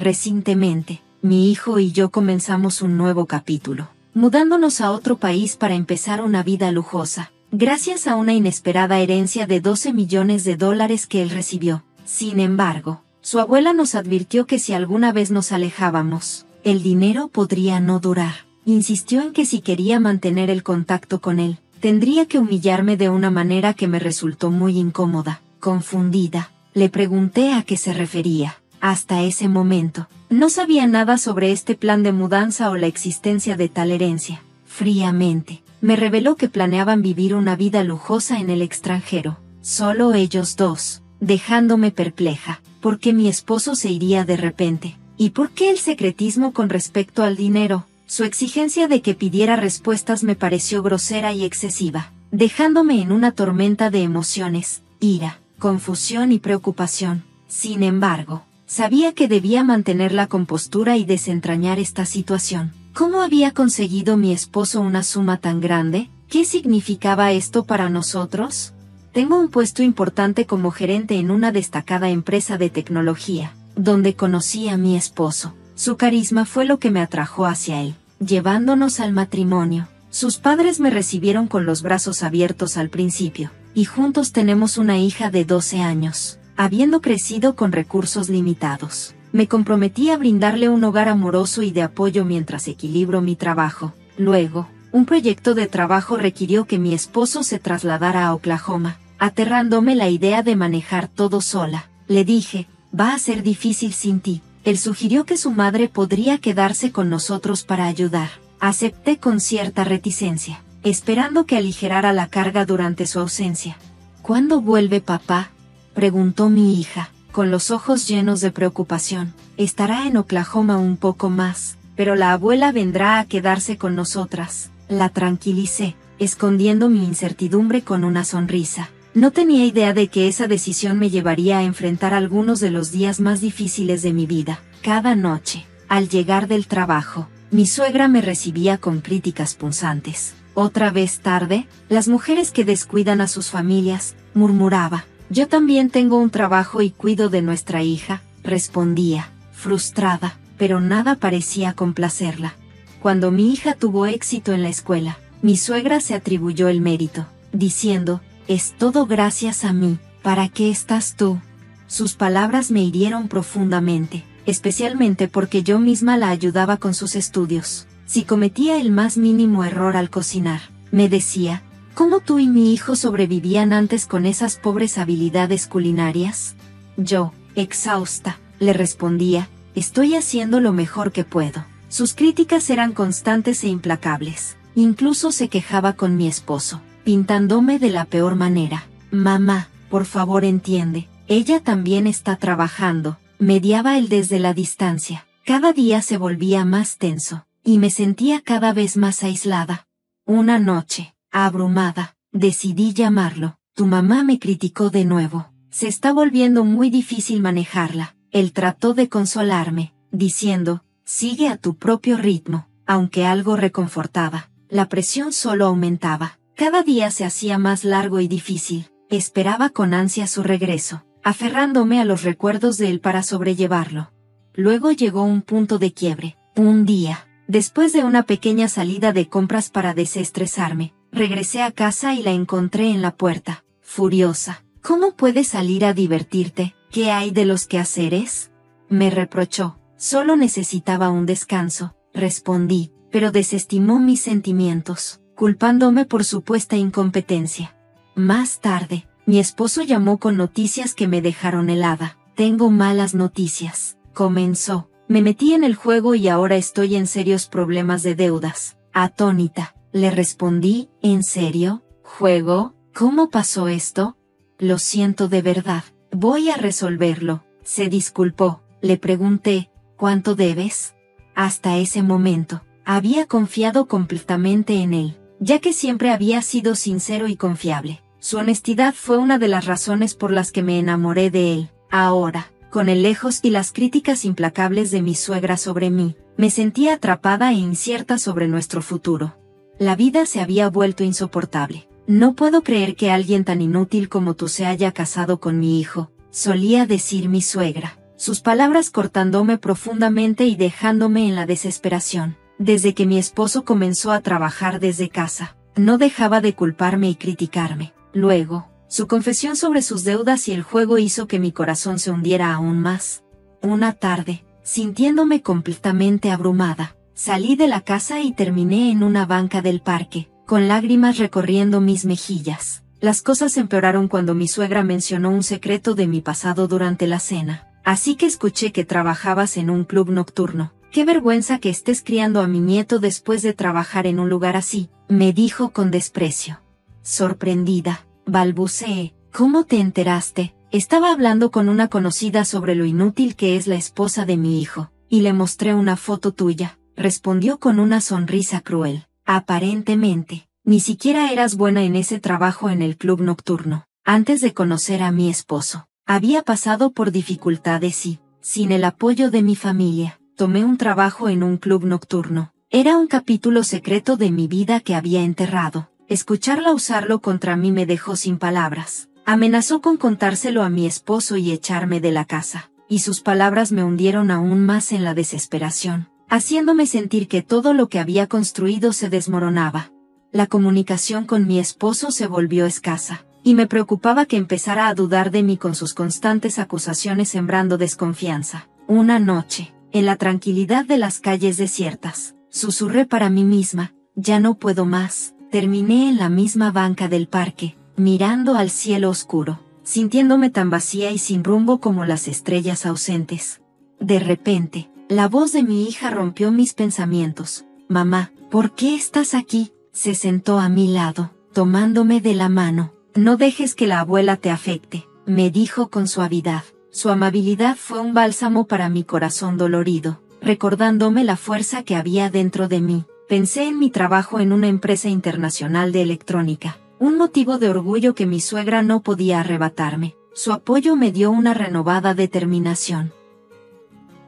Recientemente, mi hijo y yo comenzamos un nuevo capítulo, mudándonos a otro país para empezar una vida lujosa, gracias a una inesperada herencia de $12 millones que él recibió. Sin embargo, su abuela nos advirtió que si alguna vez nos alejábamos, el dinero podría no durar. Insistió en que si quería mantener el contacto con él, tendría que humillarme de una manera que me resultó muy incómoda. Confundida, le pregunté a qué se refería. Hasta ese momento, no sabía nada sobre este plan de mudanza o la existencia de tal herencia. Fríamente, me reveló que planeaban vivir una vida lujosa en el extranjero, solo ellos dos, dejándome perpleja. ¿Por qué mi esposo se iría de repente? ¿Y por qué el secretismo con respecto al dinero? Su exigencia de que pidiera respuestas me pareció grosera y excesiva, dejándome en una tormenta de emociones, ira, confusión y preocupación. Sin embargo, sabía que debía mantener la compostura y desentrañar esta situación. ¿Cómo había conseguido mi esposo una suma tan grande? ¿Qué significaba esto para nosotros? Tengo un puesto importante como gerente en una destacada empresa de tecnología, donde conocí a mi esposo. Su carisma fue lo que me atrajo hacia él, llevándonos al matrimonio. Sus padres me recibieron con los brazos abiertos al principio, y juntos tenemos una hija de 12 años. Habiendo crecido con recursos limitados, me comprometí a brindarle un hogar amoroso y de apoyo mientras equilibro mi trabajo. Luego, un proyecto de trabajo requirió que mi esposo se trasladara a Oklahoma, aterrándome la idea de manejar todo sola. Le dije, va a ser difícil sin ti. Él sugirió que su madre podría quedarse con nosotros para ayudar. Acepté con cierta reticencia, esperando que aligerara la carga durante su ausencia. ¿Cuándo vuelve papá?, preguntó mi hija, con los ojos llenos de preocupación. Estará en Oklahoma un poco más, pero la abuela vendrá a quedarse con nosotras. La tranquilicé, escondiendo mi incertidumbre con una sonrisa. No tenía idea de que esa decisión me llevaría a enfrentar algunos de los días más difíciles de mi vida. Cada noche, al llegar del trabajo, mi suegra me recibía con críticas punzantes. ¿Otra vez tarde? Las mujeres que descuidan a sus familias, murmuraba. Yo también tengo un trabajo y cuido de nuestra hija, respondía, frustrada, pero nada parecía complacerla. Cuando mi hija tuvo éxito en la escuela, mi suegra se atribuyó el mérito, diciendo, es todo gracias a mí. ¿Para qué estás tú? Sus palabras me hirieron profundamente, especialmente porque yo misma la ayudaba con sus estudios. Si cometía el más mínimo error al cocinar, me decía, ¿cómo tú y mi hijo sobrevivían antes con esas pobres habilidades culinarias? Yo, exhausta, le respondía, estoy haciendo lo mejor que puedo. Sus críticas eran constantes e implacables. Incluso se quejaba con mi esposo, pintándome de la peor manera. Mamá, por favor entiende, ella también está trabajando, mediaba él desde la distancia. Cada día se volvía más tenso, y me sentía cada vez más aislada. Una noche, abrumada, decidí llamarlo. Tu mamá me criticó de nuevo. Se está volviendo muy difícil manejarla. Él trató de consolarme, diciendo, sigue a tu propio ritmo, aunque algo reconfortaba. La presión solo aumentaba. Cada día se hacía más largo y difícil. Esperaba con ansia su regreso, aferrándome a los recuerdos de él para sobrellevarlo. Luego llegó un punto de quiebre. Un día, después de una pequeña salida de compras para desestresarme, regresé a casa y la encontré en la puerta, furiosa. ¿Cómo puedes salir a divertirte? ¿Qué hay de los quehaceres?, me reprochó. Solo necesitaba un descanso, respondí, pero desestimó mis sentimientos, culpándome por supuesta incompetencia. Más tarde, mi esposo llamó con noticias que me dejaron helada. Tengo malas noticias, comenzó. Me metí en el juego y ahora estoy en serios problemas de deudas. Atónita, le respondí, ¿en serio? ¿Juego? ¿Cómo pasó esto? Lo siento de verdad, voy a resolverlo. Se disculpó. Le pregunté, ¿cuánto debes? Hasta ese momento, había confiado completamente en él, ya que siempre había sido sincero y confiable. Su honestidad fue una de las razones por las que me enamoré de él. Ahora, con el lejos y las críticas implacables de mi suegra sobre mí, me sentía atrapada e incierta sobre nuestro futuro. La vida se había vuelto insoportable. No puedo creer que alguien tan inútil como tú se haya casado con mi hijo, solía decir mi suegra. sus palabras cortándome profundamente y dejándome en la desesperación. Desde que mi esposo comenzó a trabajar desde casa, no dejaba de culparme y criticarme. Luego, su confesión sobre sus deudas y el juego hizo que mi corazón se hundiera aún más. Una tarde, sintiéndome completamente abrumada, salí de la casa y terminé en una banca del parque, con lágrimas recorriendo mis mejillas. Las cosas empeoraron cuando mi suegra mencionó un secreto de mi pasado durante la cena. Así que escuché que trabajabas en un club nocturno. Qué vergüenza que estés criando a mi nieto después de trabajar en un lugar así, me dijo con desprecio. Sorprendida, balbuceé. ¿Cómo te enteraste? Estaba hablando con una conocida sobre lo inútil que es la esposa de mi hijo, y le mostré una foto tuya, respondió con una sonrisa cruel. Aparentemente, ni siquiera eras buena en ese trabajo en el club nocturno. Antes de conocer a mi esposo, había pasado por dificultades y, sin el apoyo de mi familia, tomé un trabajo en un club nocturno. Era un capítulo secreto de mi vida que había enterrado. Escucharla usarlo contra mí me dejó sin palabras. Amenazó con contárselo a mi esposo y echarme de la casa, y sus palabras me hundieron aún más en la desesperación, haciéndome sentir que todo lo que había construido se desmoronaba. La comunicación con mi esposo se volvió escasa, y me preocupaba que empezara a dudar de mí con sus constantes acusaciones sembrando desconfianza. Una noche, en la tranquilidad de las calles desiertas, susurré para mí misma, ya no puedo más. Terminé en la misma banca del parque, mirando al cielo oscuro, sintiéndome tan vacía y sin rumbo como las estrellas ausentes. De repente, la voz de mi hija rompió mis pensamientos. Mamá, ¿por qué estás aquí? Se sentó a mi lado, tomándome de la mano. No dejes que la abuela te afecte, me dijo con suavidad. Su amabilidad fue un bálsamo para mi corazón dolorido, recordándome la fuerza que había dentro de mí. Pensé en mi trabajo en una empresa internacional de electrónica, un motivo de orgullo que mi suegra no podía arrebatarme. Su apoyo me dio una renovada determinación.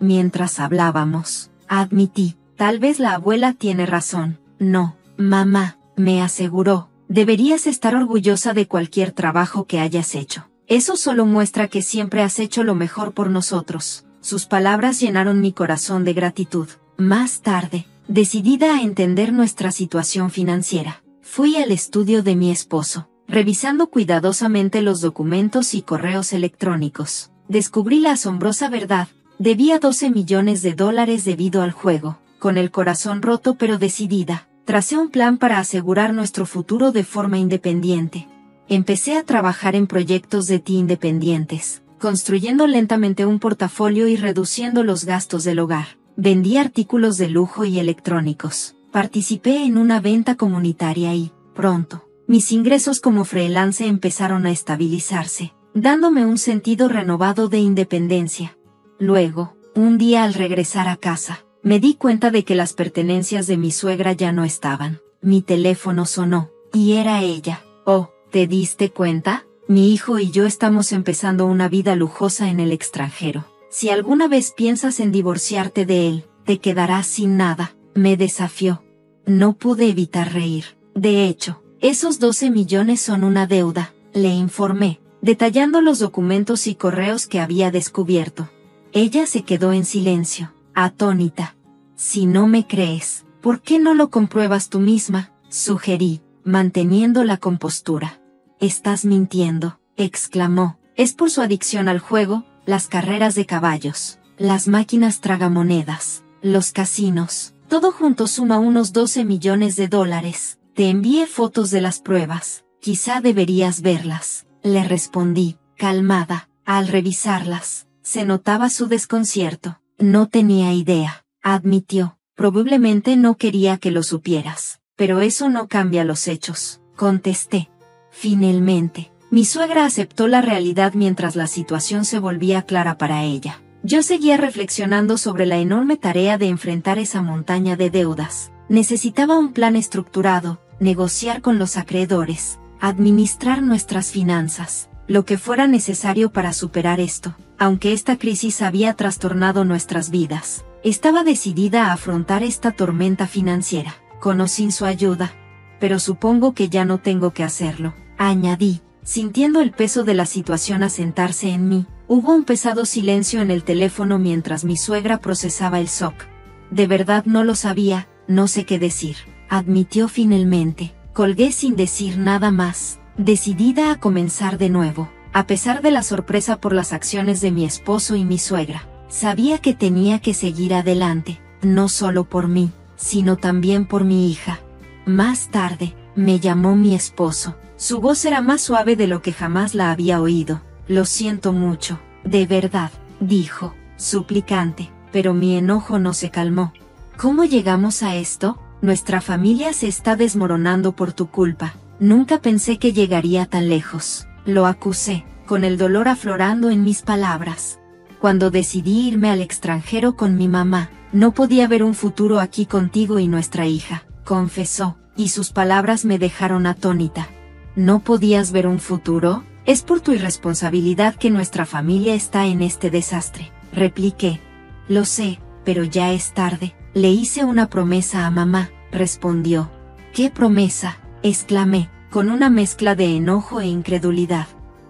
Mientras hablábamos, admití, tal vez la abuela tiene razón. No, mamá, me aseguró, deberías estar orgullosa de cualquier trabajo que hayas hecho. Eso solo muestra que siempre has hecho lo mejor por nosotros. Sus palabras llenaron mi corazón de gratitud. Más tarde, decidida a entender nuestra situación financiera, fui al estudio de mi esposo, revisando cuidadosamente los documentos y correos electrónicos. Descubrí la asombrosa verdad, debía $12 millones debido al juego. Con el corazón roto pero decidida, tracé un plan para asegurar nuestro futuro de forma independiente. Empecé a trabajar en proyectos de TI independientes, construyendo lentamente un portafolio y reduciendo los gastos del hogar. Vendí artículos de lujo y electrónicos. Participé en una venta comunitaria y, pronto, mis ingresos como freelance empezaron a estabilizarse, dándome un sentido renovado de independencia. Luego, un día al regresar a casa, me di cuenta de que las pertenencias de mi suegra ya no estaban. Mi teléfono sonó, y era ella. Oh, ¿te diste cuenta? Mi hijo y yo estamos empezando una vida lujosa en el extranjero. Si alguna vez piensas en divorciarte de él, te quedarás sin nada, me desafió. No pude evitar reír. De hecho, esos 12 millones son una deuda, le informé, detallando los documentos y correos que había descubierto. Ella se quedó en silencio, atónita. Si no me crees, ¿por qué no lo compruebas tú misma?, sugerí, manteniendo la compostura. Estás mintiendo, exclamó. Es por su adicción al juego, las carreras de caballos, las máquinas tragamonedas, los casinos, todo junto suma unos $12 millones. Te envié fotos de las pruebas, quizá deberías verlas, le respondí, calmada. Al revisarlas, se notaba su desconcierto. No tenía idea, admitió. Probablemente no quería que lo supieras, pero eso no cambia los hechos, contesté. Finalmente, mi suegra aceptó la realidad mientras la situación se volvía clara para ella. Yo seguía reflexionando sobre la enorme tarea de enfrentar esa montaña de deudas. Necesitaba un plan estructurado, negociar con los acreedores, administrar nuestras finanzas, lo que fuera necesario para superar esto. Aunque esta crisis había trastornado nuestras vidas, estaba decidida a afrontar esta tormenta financiera, con o sin su ayuda. Pero supongo que ya no tengo que hacerlo, añadí, sintiendo el peso de la situación asentarse en mí. Hubo un pesado silencio en el teléfono mientras mi suegra procesaba el shock. De verdad no lo sabía, no sé qué decir, admitió finalmente. Colgué sin decir nada más, decidida a comenzar de nuevo, a pesar de la sorpresa por las acciones de mi esposo y mi suegra. Sabía que tenía que seguir adelante, no solo por mí, sino también por mi hija. Más tarde, me llamó mi esposo. Su voz era más suave de lo que jamás la había oído. Lo siento mucho, de verdad, dijo, suplicante, pero mi enojo no se calmó. ¿Cómo llegamos a esto? Nuestra familia se está desmoronando por tu culpa. Nunca pensé que llegaría tan lejos. Lo acusé, con el dolor aflorando en mis palabras. Cuando decidí irme al extranjero con mi mamá, no podía ver un futuro aquí contigo y nuestra hija, confesó, y sus palabras me dejaron atónita. ¿No podías ver un futuro? Es por tu irresponsabilidad que nuestra familia está en este desastre, repliqué. Lo sé, pero ya es tarde. Le hice una promesa a mamá, respondió. ¿Qué promesa?, exclamé, con una mezcla de enojo e incredulidad.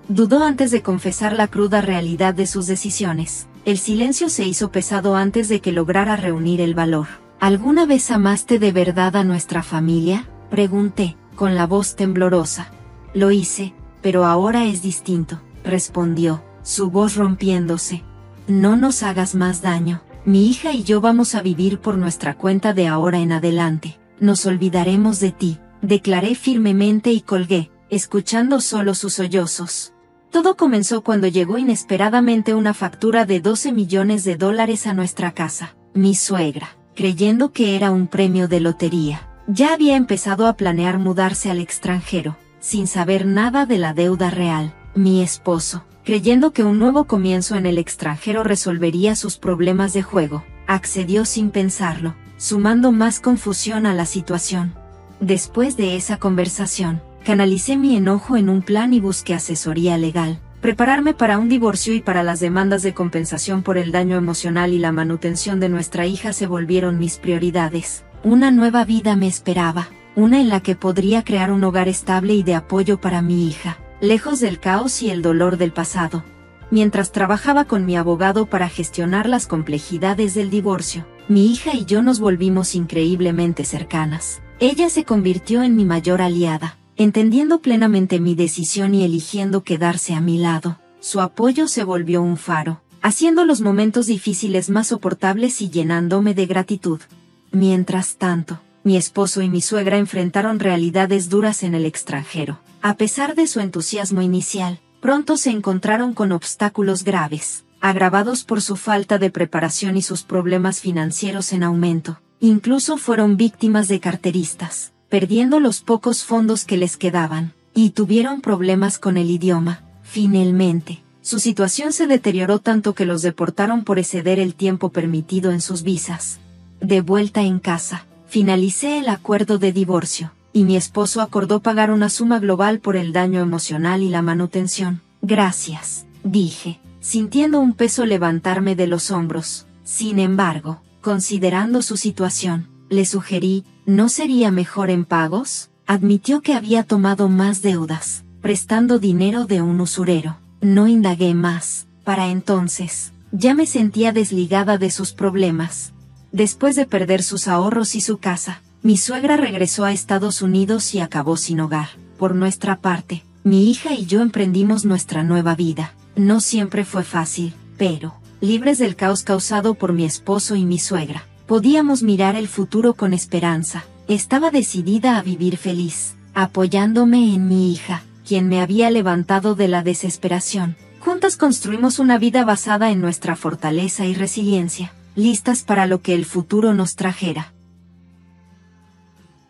Dudó antes de confesar la cruda realidad de sus decisiones. El silencio se hizo pesado antes de que lograra reunir el valor. ¿Alguna vez amaste de verdad a nuestra familia?, pregunté, con la voz temblorosa. Lo hice, pero ahora es distinto, respondió, su voz rompiéndose. No nos hagas más daño. Mi hija y yo vamos a vivir por nuestra cuenta de ahora en adelante. Nos olvidaremos de ti, declaré firmemente y colgué, escuchando solo sus sollozos. Todo comenzó cuando llegó inesperadamente una factura de $12 millones a nuestra casa. Mi suegra, creyendo que era un premio de lotería, ya había empezado a planear mudarse al extranjero, sin saber nada de la deuda real. Mi esposo, creyendo que un nuevo comienzo en el extranjero resolvería sus problemas de juego, accedió sin pensarlo, sumando más confusión a la situación. Después de esa conversación, canalicé mi enojo en un plan y busqué asesoría legal. Prepararme para un divorcio y para las demandas de compensación por el daño emocional y la manutención de nuestra hija se volvieron mis prioridades. Una nueva vida me esperaba, una en la que podría crear un hogar estable y de apoyo para mi hija, lejos del caos y el dolor del pasado. Mientras trabajaba con mi abogado para gestionar las complejidades del divorcio, mi hija y yo nos volvimos increíblemente cercanas. Ella se convirtió en mi mayor aliada, entendiendo plenamente mi decisión y eligiendo quedarse a mi lado. Su apoyo se volvió un faro, haciendo los momentos difíciles más soportables y llenándome de gratitud. Mientras tanto, mi esposo y mi suegra enfrentaron realidades duras en el extranjero. A pesar de su entusiasmo inicial, pronto se encontraron con obstáculos graves, agravados por su falta de preparación y sus problemas financieros en aumento. Incluso fueron víctimas de carteristas, perdiendo los pocos fondos que les quedaban, y tuvieron problemas con el idioma. Finalmente, su situación se deterioró tanto que los deportaron por exceder el tiempo permitido en sus visas. De vuelta en casa, finalicé el acuerdo de divorcio, y mi esposo acordó pagar una suma global por el daño emocional y la manutención. Gracias, dije, sintiendo un peso levantarme de los hombros. Sin embargo, considerando su situación, le sugerí, ¿no sería mejor en pagos? Admitió que había tomado más deudas, prestando dinero de un usurero. No indagué más. Para entonces, ya me sentía desligada de sus problemas. Después de perder sus ahorros y su casa, mi suegra regresó a Estados Unidos y acabó sin hogar. Por nuestra parte, mi hija y yo emprendimos nuestra nueva vida. No siempre fue fácil, pero, libres del caos causado por mi esposo y mi suegra, podíamos mirar el futuro con esperanza. Estaba decidida a vivir feliz, apoyándome en mi hija, quien me había levantado de la desesperación. Juntas construimos una vida basada en nuestra fortaleza y resiliencia, listas para lo que el futuro nos trajera.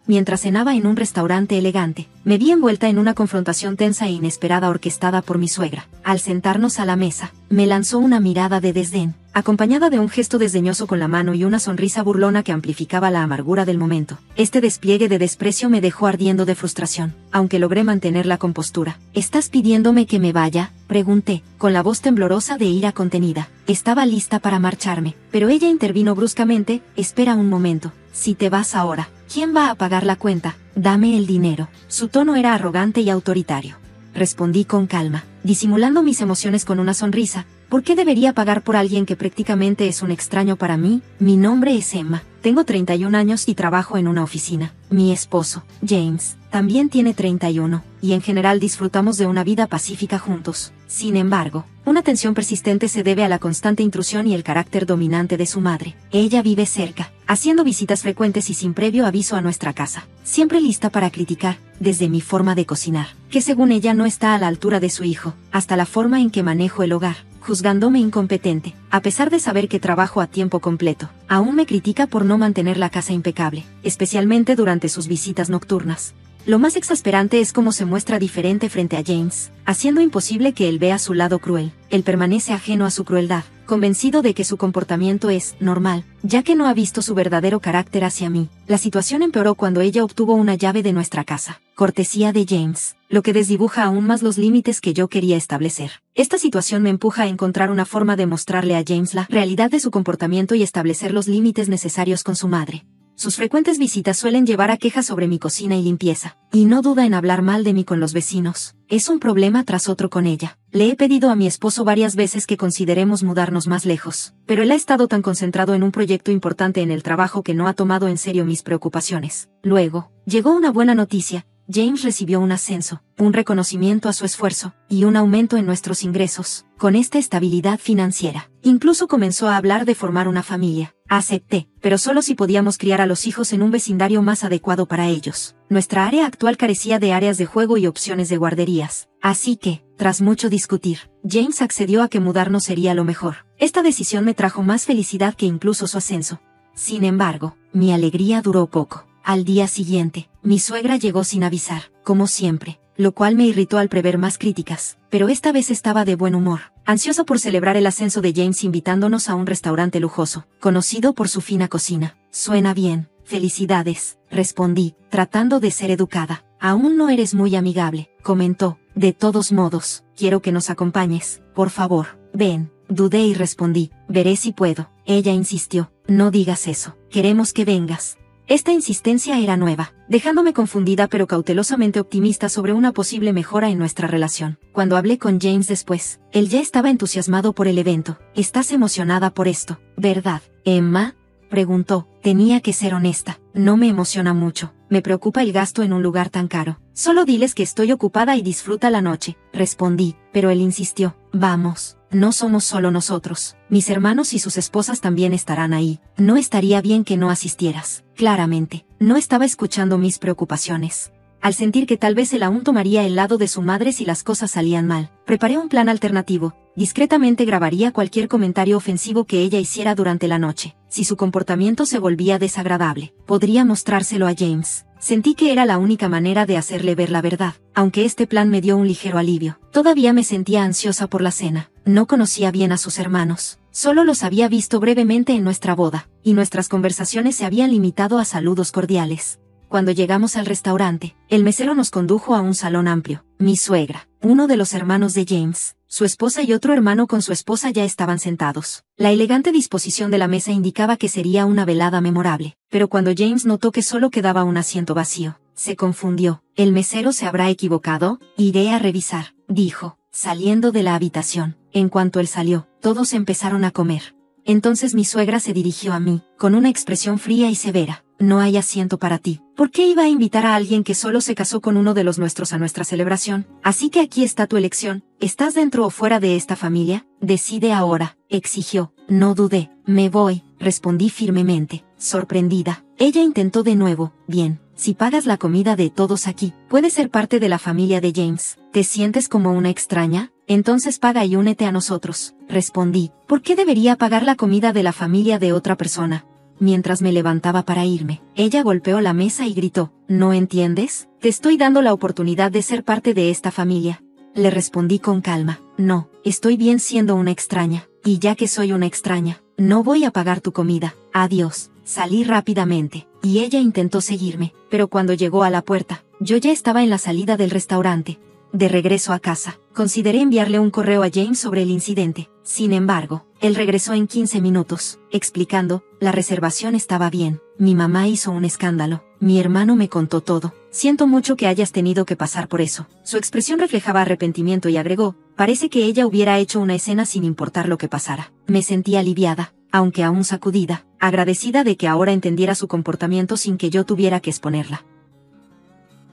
Mientras cenaba en un restaurante elegante, me vi envuelta en una confrontación tensa e inesperada orquestada por mi suegra. Al sentarnos a la mesa, me lanzó una mirada de desdén, acompañada de un gesto desdeñoso con la mano y una sonrisa burlona que amplificaba la amargura del momento. Este despliegue de desprecio me dejó ardiendo de frustración, aunque logré mantener la compostura. ¿Estás pidiéndome que me vaya?, pregunté, con la voz temblorosa de ira contenida. Estaba lista para marcharme, pero ella intervino bruscamente. Espera un momento. Si te vas ahora, ¿quién va a pagar la cuenta? Dame el dinero. Su tono era arrogante y autoritario. Respondí con calma, disimulando mis emociones con una sonrisa. ¿Por qué debería pagar por alguien que prácticamente es un extraño para mí? Mi nombre es Emma. Tengo 31 años y trabajo en una oficina. Mi esposo, James, también tiene 31, y en general disfrutamos de una vida pacífica juntos. Sin embargo, una tensión persistente se debe a la constante intrusión y el carácter dominante de su madre. Ella vive cerca, haciendo visitas frecuentes y sin previo aviso a nuestra casa, siempre lista para criticar, desde mi forma de cocinar, que según ella no está a la altura de su hijo, hasta la forma en que manejo el hogar, juzgándome incompetente, a pesar de saber que trabajo a tiempo completo. Aún me critica por no mantener la casa impecable, especialmente durante sus visitas nocturnas. Lo más exasperante es cómo se muestra diferente frente a James, haciendo imposible que él vea su lado cruel. Él permanece ajeno a su crueldad, convencido de que su comportamiento es normal, ya que no ha visto su verdadero carácter hacia mí. La situación empeoró cuando ella obtuvo una llave de nuestra casa, cortesía de James, lo que desdibuja aún más los límites que yo quería establecer. Esta situación me empuja a encontrar una forma de mostrarle a James la realidad de su comportamiento y establecer los límites necesarios con su madre. Sus frecuentes visitas suelen llevar a quejas sobre mi cocina y limpieza, y no duda en hablar mal de mí con los vecinos. Es un problema tras otro con ella. Le he pedido a mi esposo varias veces que consideremos mudarnos más lejos, pero él ha estado tan concentrado en un proyecto importante en el trabajo que no ha tomado en serio mis preocupaciones. Luego, llegó una buena noticia. James recibió un ascenso, un reconocimiento a su esfuerzo, y un aumento en nuestros ingresos. Con esta estabilidad financiera, incluso comenzó a hablar de formar una familia. Acepté, pero solo si podíamos criar a los hijos en un vecindario más adecuado para ellos. Nuestra área actual carecía de áreas de juego y opciones de guarderías. Así que, tras mucho discutir, James accedió a que mudarnos sería lo mejor. Esta decisión me trajo más felicidad que incluso su ascenso. Sin embargo, mi alegría duró poco. Al día siguiente, mi suegra llegó sin avisar, como siempre, lo cual me irritó al prever más críticas, pero esta vez estaba de buen humor, ansiosa por celebrar el ascenso de James invitándonos a un restaurante lujoso, conocido por su fina cocina. Suena bien, felicidades, respondí, tratando de ser educada. Aún no eres muy amigable, comentó. De todos modos, quiero que nos acompañes, por favor, ven. Dudé y respondí, veré si puedo. Ella insistió, no digas eso, queremos que vengas. Esta insistencia era nueva, dejándome confundida pero cautelosamente optimista sobre una posible mejora en nuestra relación. Cuando hablé con James después, él ya estaba entusiasmado por el evento. ¿Estás emocionada por esto, verdad, Emma?, preguntó. Tenía que ser honesta, no me emociona mucho, me preocupa el gasto en un lugar tan caro. Solo diles que estoy ocupada y disfruta la noche, respondí, pero él insistió. Vamos, no somos solo nosotros, mis hermanos y sus esposas también estarán ahí. No estaría bien que no asistieras. Claramente, no estaba escuchando mis preocupaciones. Al sentir que tal vez él aún tomaría el lado de su madre si las cosas salían mal, preparé un plan alternativo. Discretamente grabaría cualquier comentario ofensivo que ella hiciera durante la noche. Si su comportamiento se volvía desagradable, podría mostrárselo a James. Sentí que era la única manera de hacerle ver la verdad, aunque este plan me dio un ligero alivio. Todavía me sentía ansiosa por la cena. No conocía bien a sus hermanos. Solo los había visto brevemente en nuestra boda, y nuestras conversaciones se habían limitado a saludos cordiales. Cuando llegamos al restaurante, el mesero nos condujo a un salón amplio. Mi suegra, uno de los hermanos de James, su esposa y otro hermano con su esposa ya estaban sentados. La elegante disposición de la mesa indicaba que sería una velada memorable, pero cuando James notó que solo quedaba un asiento vacío, se confundió. ¿El mesero se habrá equivocado? Iré a revisar, dijo, saliendo de la habitación. En cuanto él salió, todos empezaron a comer. Entonces mi suegra se dirigió a mí, con una expresión fría y severa. No hay asiento para ti. ¿Por qué iba a invitar a alguien que solo se casó con uno de los nuestros a nuestra celebración? Así que aquí está tu elección. ¿Estás dentro o fuera de esta familia? Decide ahora, exigió. No dudé. Me voy, respondí firmemente, sorprendida. Ella intentó de nuevo. Bien, si pagas la comida de todos aquí, puedes ser parte de la familia de James. ¿Te sientes como una extraña? Entonces paga y únete a nosotros, respondí. ¿Por qué debería pagar la comida de la familia de otra persona? Mientras me levantaba para irme, ella golpeó la mesa y gritó, ¿no entiendes? Te estoy dando la oportunidad de ser parte de esta familia. Le respondí con calma, no, estoy bien siendo una extraña, y ya que soy una extraña, no voy a pagar tu comida. Adiós. Salí rápidamente, y ella intentó seguirme, pero cuando llegó a la puerta, yo ya estaba en la salida del restaurante. De regreso a casa, consideré enviarle un correo a James sobre el incidente. Sin embargo, él regresó en 15 minutos, explicando, la reservación estaba bien, mi mamá hizo un escándalo, mi hermano me contó todo, siento mucho que hayas tenido que pasar por eso. Su expresión reflejaba arrepentimiento y agregó, Parece que ella hubiera hecho una escena sin importar lo que pasara. Me sentí aliviada, aunque aún sacudida, agradecida de que ahora entendiera su comportamiento sin que yo tuviera que exponerla.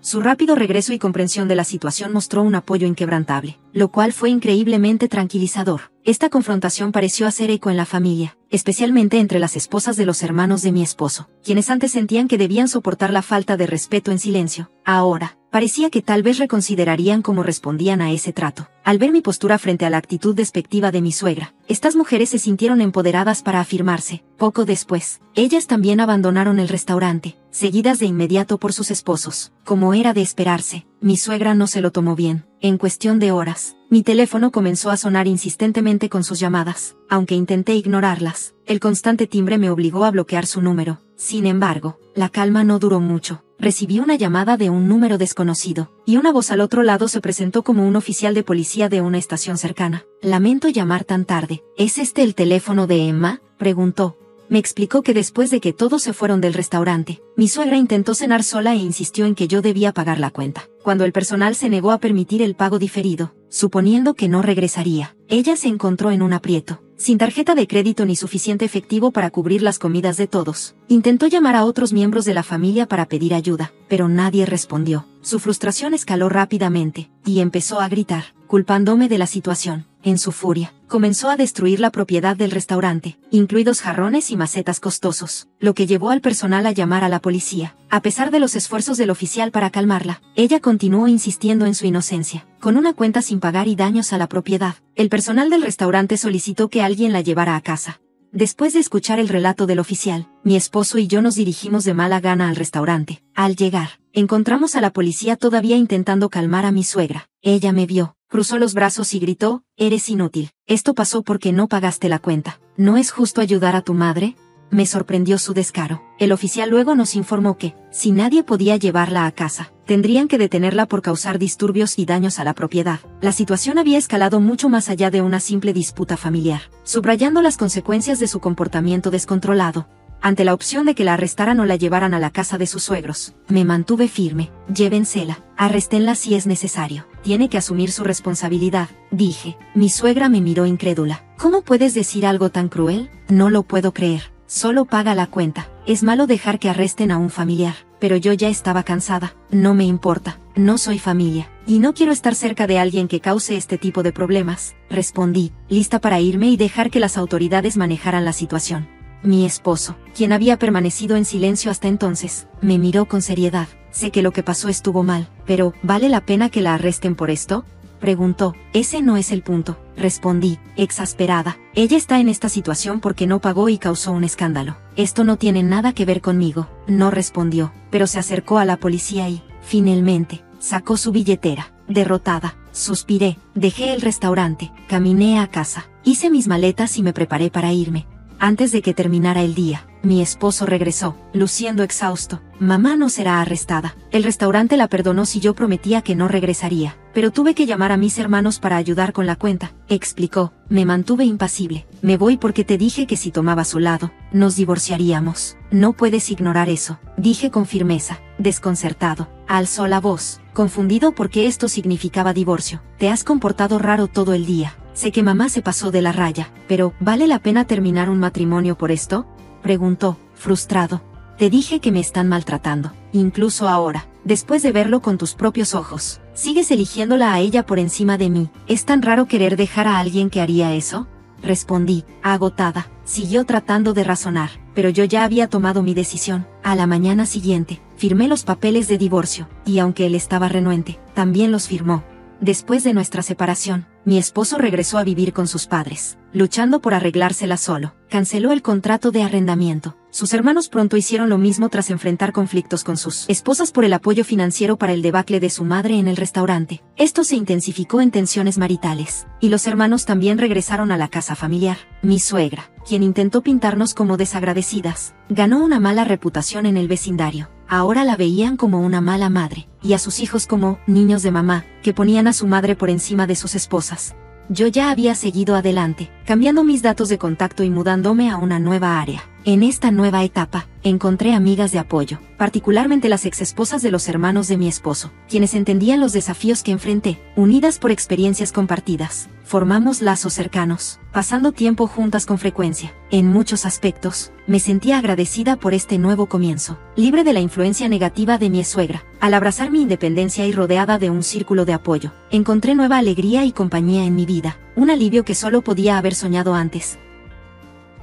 Su rápido regreso y comprensión de la situación mostró un apoyo inquebrantable, lo cual fue increíblemente tranquilizador. Esta confrontación pareció hacer eco en la familia, especialmente entre las esposas de los hermanos de mi esposo, quienes antes sentían que debían soportar la falta de respeto en silencio. Ahora, parecía que tal vez reconsiderarían cómo respondían a ese trato. Al ver mi postura frente a la actitud despectiva de mi suegra, estas mujeres se sintieron empoderadas para afirmarse. Poco después, ellas también abandonaron el restaurante, seguidas de inmediato por sus esposos. Como era de esperarse, mi suegra no se lo tomó bien. En cuestión de horas, mi teléfono comenzó a sonar insistentemente con sus llamadas. Aunque intenté ignorarlas, el constante timbre me obligó a bloquear su número. Sin embargo, la calma no duró mucho. Recibí una llamada de un número desconocido, y una voz al otro lado se presentó como un oficial de policía de una estación cercana. «Lamento llamar tan tarde. ¿Es este el teléfono de Emma?», preguntó. Me explicó que después de que todos se fueron del restaurante, mi suegra intentó cenar sola e insistió en que yo debía pagar la cuenta. Cuando el personal se negó a permitir el pago diferido, suponiendo que no regresaría, ella se encontró en un aprieto. Sin tarjeta de crédito ni suficiente efectivo para cubrir las comidas de todos, intentó llamar a otros miembros de la familia para pedir ayuda, pero nadie respondió. Su frustración escaló rápidamente, y empezó a gritar, culpándome de la situación. En su furia, comenzó a destruir la propiedad del restaurante, incluidos jarrones y macetas costosos, lo que llevó al personal a llamar a la policía. A pesar de los esfuerzos del oficial para calmarla, ella continuó insistiendo en su inocencia. Con una cuenta sin pagar y daños a la propiedad, el personal del restaurante solicitó que alguien la llevara a casa. Después de escuchar el relato del oficial, mi esposo y yo nos dirigimos de mala gana al restaurante. Al llegar, encontramos a la policía todavía intentando calmar a mi suegra. Ella me vio, cruzó los brazos y gritó, «Eres inútil. Esto pasó porque no pagaste la cuenta. ¿No es justo ayudar a tu madre?». Me sorprendió su descaro. El oficial luego nos informó que, si nadie podía llevarla a casa, tendrían que detenerla por causar disturbios y daños a la propiedad. La situación había escalado mucho más allá de una simple disputa familiar, subrayando las consecuencias de su comportamiento descontrolado. Ante la opción de que la arrestaran o la llevaran a la casa de sus suegros, me mantuve firme. «Llévensela, arréstenla si es necesario. Tiene que asumir su responsabilidad», dije. Mi suegra me miró incrédula. «¿Cómo puedes decir algo tan cruel? No lo puedo creer. Solo paga la cuenta. Es malo dejar que arresten a un familiar, pero yo ya estaba cansada. No me importa, no soy familia, y no quiero estar cerca de alguien que cause este tipo de problemas», respondí, lista para irme y dejar que las autoridades manejaran la situación. Mi esposo, quien había permanecido en silencio hasta entonces, me miró con seriedad. «Sé que lo que pasó estuvo mal, pero ¿vale la pena que la arresten por esto?», preguntó. «Ese no es el punto», respondí, exasperada. «Ella está en esta situación porque no pagó y causó un escándalo. Esto no tiene nada que ver conmigo». No respondió, pero se acercó a la policía y, finalmente, sacó su billetera. Derrotada, suspiré, dejé el restaurante, caminé a casa, hice mis maletas y me preparé para irme. Antes de que terminara el día, mi esposo regresó, luciendo exhausto. «Mamá no será arrestada. El restaurante la perdonó si yo prometía que no regresaría, pero tuve que llamar a mis hermanos para ayudar con la cuenta», explicó. Me mantuve impasible. «Me voy porque te dije que si tomaba su lado, nos divorciaríamos. No puedes ignorar eso», dije con firmeza. Desconcertado, alzó la voz, confundido porque esto significaba divorcio. «Te has comportado raro todo el día. Sé que mamá se pasó de la raya, pero ¿vale la pena terminar un matrimonio por esto?», preguntó, frustrado. «Te dije que me están maltratando, incluso ahora, después de verlo con tus propios ojos. Sigues eligiéndola a ella por encima de mí. ¿Es tan raro querer dejar a alguien que haría eso?», respondí, agotada. Siguió tratando de razonar, pero yo ya había tomado mi decisión. A la mañana siguiente, firmé los papeles de divorcio, y aunque él estaba renuente, también los firmó. Después de nuestra separación, mi esposo regresó a vivir con sus padres, luchando por arreglársela solo. Canceló el contrato de arrendamiento. Sus hermanos pronto hicieron lo mismo tras enfrentar conflictos con sus esposas por el apoyo financiero para el debacle de su madre en el restaurante. Esto se intensificó en tensiones maritales, y los hermanos también regresaron a la casa familiar. Mi suegra, quien intentó pintarnos como desagradecidas, ganó una mala reputación en el vecindario. Ahora la veían como una mala madre, y a sus hijos como niños de mamá, que ponían a su madre por encima de sus esposas. Yo ya había seguido adelante, cambiando mis datos de contacto y mudándome a una nueva área. En esta nueva etapa, encontré amigas de apoyo, particularmente las exesposas de los hermanos de mi esposo, quienes entendían los desafíos que enfrenté. Unidas por experiencias compartidas, formamos lazos cercanos, pasando tiempo juntas con frecuencia. En muchos aspectos, me sentía agradecida por este nuevo comienzo, libre de la influencia negativa de mi suegra. Al abrazar mi independencia y rodeada de un círculo de apoyo, encontré nueva alegría y compañía en mi vida, un alivio que solo podía haber soñado antes.